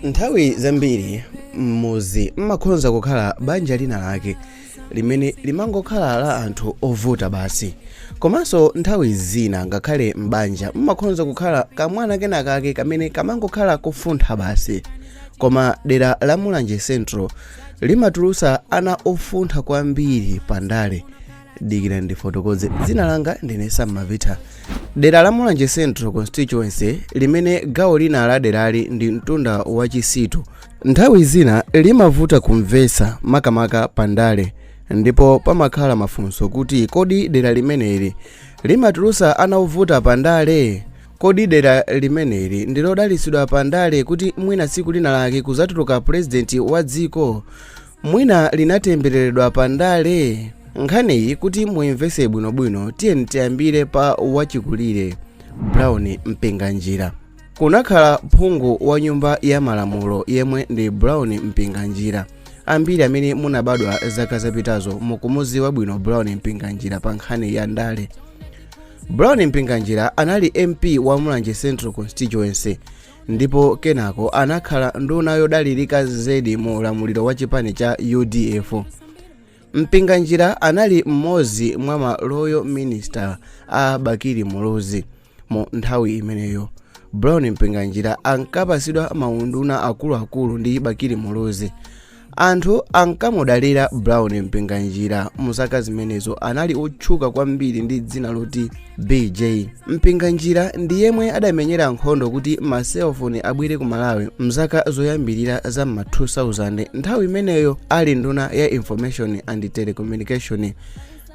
Nthawi zambiri m'muzi mmakhoza kukhala banja lina lake limene limangokhala la anthu ovuta basi. Komanso nthawi zina ngakhale m'banja mmakhoza kukhala kamwana kenakake kamene kamangokhala kufuntha basi. Koma dera la Mulanje Central limatulutsa ana ofuntha kwambiri pa ndale. Dikira ndifotokoze dzina langa ndine Samavita. Dera la Mulanje Central Constituency limene gawo lina la derali ndi mtunda wa Chisitu. Nthawi zina limavuta kumvetsa makamaka pa ndale, ndipo pamakhala mafunso kuti kodi dera limeneli limatulutsa ana ovuta pa ndale? Kodi dera limeneli ndilodalitsidwa pa ndale kuti mwina tsiku lina lake kuzatuluka president wa dziko? Mwina linatembereredwa pa ndale? Nkhaniyi kuti muimvetse bwinobwino tiyeni tiyambire pa wachikulire Brown Mpinganjira. Kunakhala phungu wa nyumba ya malamulo yemwe ndi Brown Mpinganjira. Ambiri amene munabadwa zaka zapitazo mukumudziwa bwino Brown Mpinganjira pa nkhani ya ndale. Brown Mpinganjira anali MP wa Mulanje Central Constituency, ndipo kenako anakhala nduna yodalirika zedi mu ulamuliro wa chipani cha UDF. Mpinganjira anali mmodzi mwa ma royal minister a Bakiri Muluzi. Mu nthawi imeneyo Brown Mpinganjira ankapatsidwa maunduna akuluakulu ndi Bakiri Muluzi. Anthu ankamudalira Brown Mpinganjira muzaka zimenezo anali otchuka kwambiri ndi dzina loti BJ. Mpinganjira ndi yemwe adamenyera nkhondo kuti maselfoni abwere ku Malawi mzaka zoyambirira za ma 2000, nthawi imeneyo ali nduna ya information and telecommunication.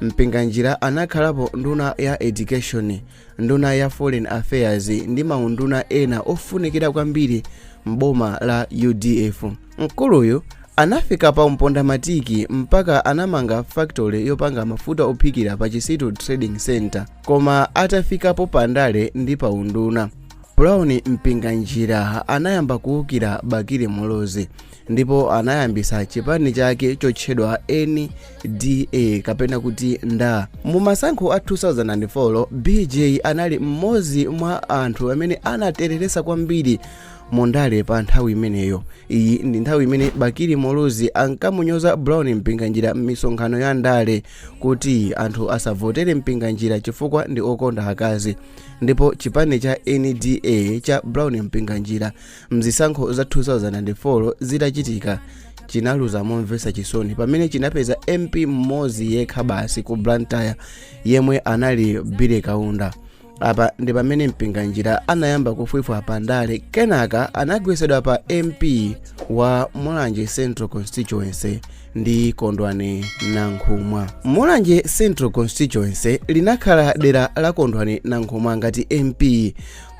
Mpinganjira anakhalapo nduna ya education, nduna ya foreign affairs ndi maunduna ena ofunikira kwambiri mboma la UDF. Mkuluyu anafika pa mpondamatiki mpaka anamanga factory yopanga mafuta ophikira pa Chisitu Trading Center. Koma atafikapo pa ndale ndi pa unduna, Brown Mpinganjira anayamba kuwukira Bakiri Muluzi, ndipo anayambisa chipani chake chotchedwa NDA kapena kuti nda. Mu masankho a 2004 BJ anali mmodzi mwa anthu amene anatereresa kwambiri mu ndale pa nthawi imeneyo. Iyi ndi nthawi imene Bakiri Muluzi ankamunyoza Brown Mpinganjira m'misonkhano ya ndale kuti anthu asavotere Mpinganjira chifukwa ndi okonda akazi. Ndipo chipani cha NDA cha Brown Mpinganjira mzisankho za 2004 zitachitika chinaluza momvesa chisoni pamene chinapeza MP mmodzi yekha basi ku Blantyre yemwe anali Bile Kaunda. Apa ndi pamene Mpinganjira anayamba kufwifwa pa ndale, kenaka anagwesedwa pa MP wa Mulanje Central Constituency ndi Kondwani Nankhumwa. Mulanje Central Constituency linakhala dera la Kondwani Nankhumwa ngati MP.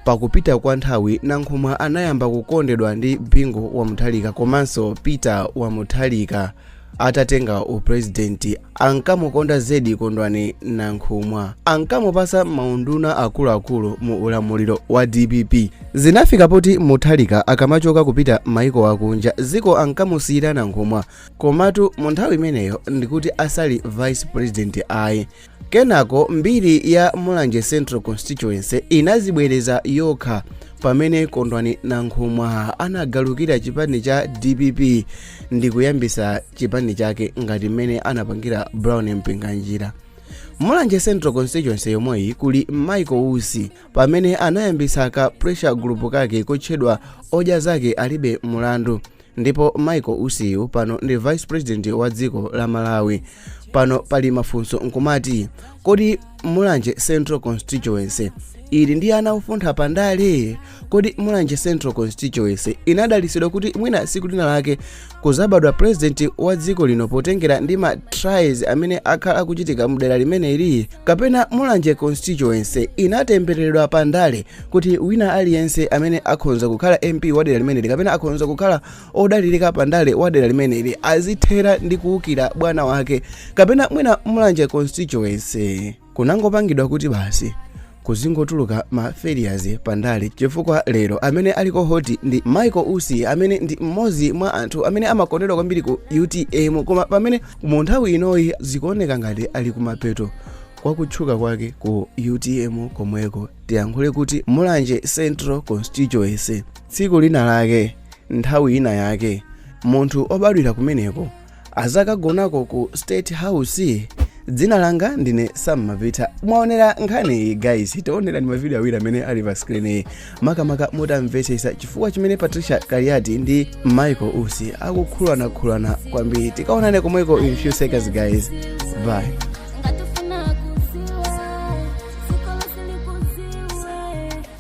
Pakupita kwa nthawi Nankhumwa anayamba kukondedwa ndi Bingu wa Muthalika komanso Peter wa Muthalika. Atatenga upresidenti ankamukonda zedi Kondwani Nankhumwa, ankamupasa maunduna akuluakulu mu ulamuliro wa DPP. Zinafika poti Muthalika akamachoka kupita maiko akunja ziko ankamusiyira Nankhumwa, komatu mu nthawi imeneyo ndikuti asali vice president ayi. Kenako mbiri ya Mulanje Central Constituency inazibwereza yokha pamene Kondwani Nankhumwa anagalukira chipani cha DPP ndi kuyambisa chipani chake ngati mmene anapangira Brown Mpinganjira. Mulanje Central Constituency yomweyi kuli Michael Usi pamene anayambisa ka pressure group kake kotchedwa Oja Zake Alibe Mulandu, ndipo Michael Usiyu pano ndi vice president wa dziko la Malawi. Pano pali mafunso nkumati kodi Mulanje Central Constituency ili ndi ana ofuntha pa ndale? Kodi Mulanje Central Constituency inadalitsidwa kuti mwina siku lina lake kuzabadwa president wa dziko lino potengera ndi ma trials amene akhala akuchitika mdera limeneli? Kapena Mulanje Constituency inatembereredwa pa ndale kuti wina aliyense amene akhonza kukhala MP wa dera limeneli kapena akhonza kukhala odalirika pa ndale wa dera limeneli azithera ndi kuwukira bwana wake? Kapena mwina Mulanje Constituency kunangopangidwa kuti basi kuzingotuluka ma failures pa ndale chifukwa lero amene aliko hoti ndi Michael Usi amene ndi mmodzi mwa anthu amene amakondedwa kwambiri ku UTM, koma pamene mu nthawi inoyi zikuoneka ngati ali kumapeto kwa kutchuka kwake ku UTM komweko. Tiyankhule kuti Mulanje Central Constituency tsiku lina lake nthawi ina yake munthu obadwira kumeneko azakagonako ku State House. Dzina langa ndine Sam Mavita. Mwaonera nkhani guys, tionera ni mavideo awiri amene ali pa screen makamaka mutamvetsetsa chifukwa chimene Patricia Kariati ndi Michael Usi akukhulana kwambiri. Tikaonane komweko in few seconds guys. Bye.